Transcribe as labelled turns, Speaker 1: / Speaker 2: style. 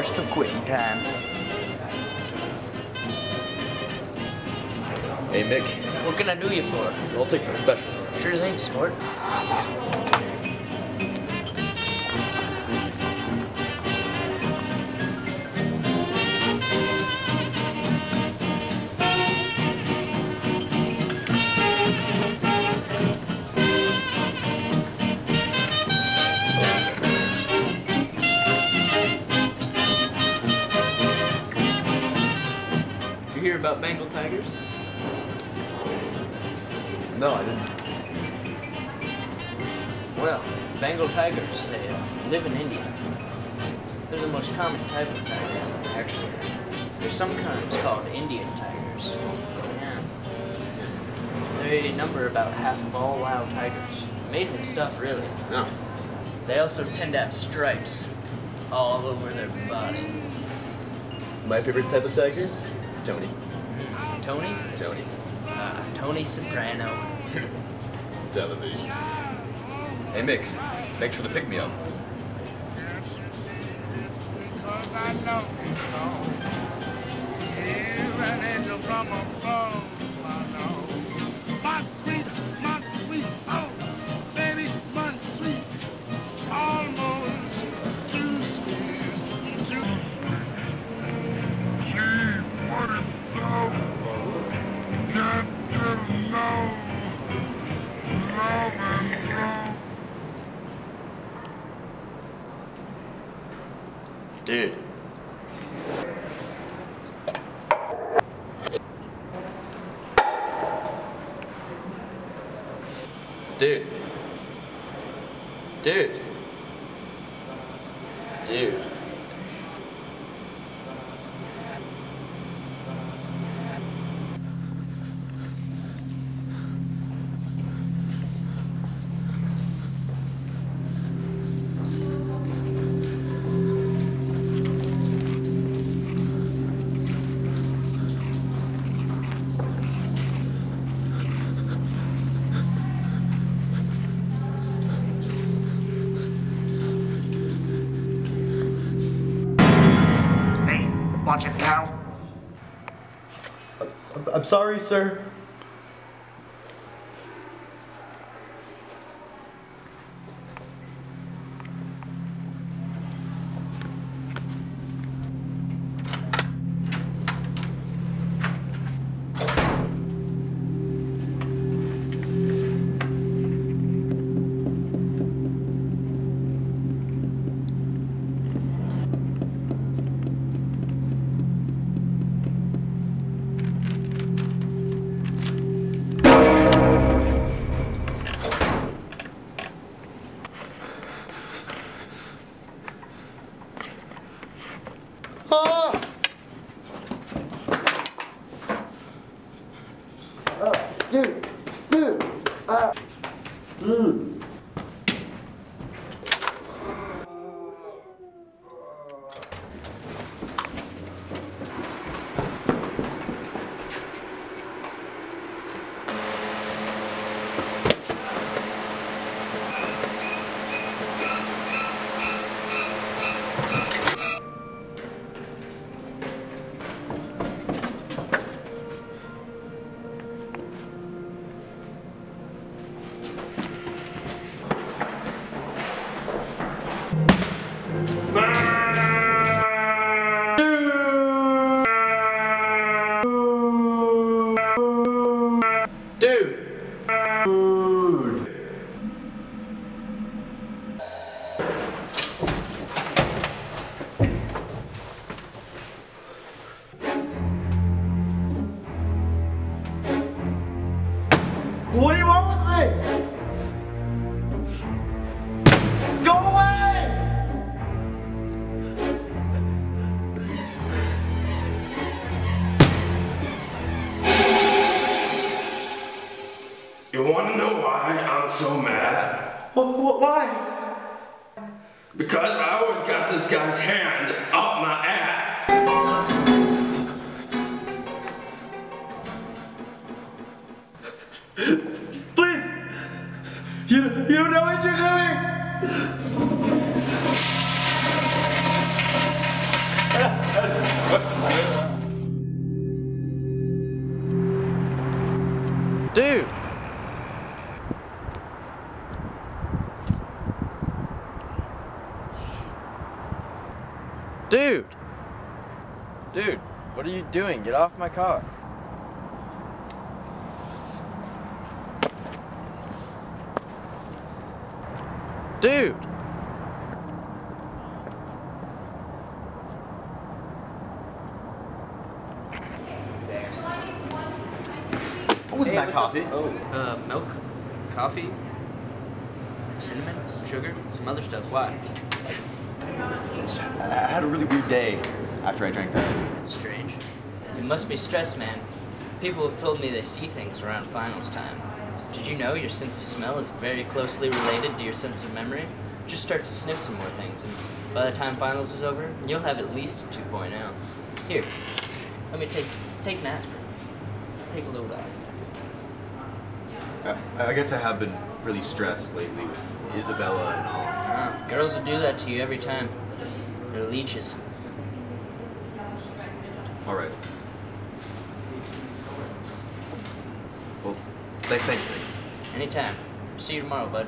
Speaker 1: forced to quitting time.
Speaker 2: Hey, Mick.
Speaker 1: What can I do you for?
Speaker 2: I'll take the special.
Speaker 1: Sure thing, sport. Did you hear about Bengal tigers?
Speaker 2: No, I didn't.
Speaker 1: Well, Bengal tigers, they live in India. They're the most common type of tiger, actually. There's some kinds called Indian tigers. Yeah. They number about half of all wild tigers. Amazing stuff, really.
Speaker 2: No.
Speaker 1: They also tend to have stripes all over their body.
Speaker 2: My favorite type of tiger is Tony.
Speaker 1: Tony?
Speaker 2: Tony.
Speaker 1: Tony Soprano.
Speaker 2: Television. Hey, Mick. Thanks for the pick-me-up.
Speaker 3: Dude. Dude. Dude. Dude.
Speaker 1: Watch it, Cal.
Speaker 2: I'm sorry, sir.
Speaker 4: What do you want with me? Go away!
Speaker 5: You want to know why I'm so mad?
Speaker 4: Why?
Speaker 5: Because I always got this guy's hand up my ass.
Speaker 4: Please! You don't know what you're doing!
Speaker 3: Dude! Dude! Dude, what are you doing? Get off my car. Dude!
Speaker 2: What was in that
Speaker 1: what's up?
Speaker 2: coffee?
Speaker 1: Oh, milk, coffee, cinnamon, sugar, some other stuff. Why?
Speaker 2: I had a really weird day after I drank that.
Speaker 1: It's strange. You must be stressed, man. People have told me they see things around finals time. Did you know your sense of smell is very closely related to your sense of memory? Just start to sniff some more things, and by the time finals is over, you'll have at least a 2.0. Here, let me take an aspirin. Take a little dive.
Speaker 2: I guess I have been really stressed lately with Isabella and all.
Speaker 1: Ah, girls will do that to you every time. They're leeches.
Speaker 2: All right. Well, thanks, Nick.
Speaker 1: Anytime. See you tomorrow, bud.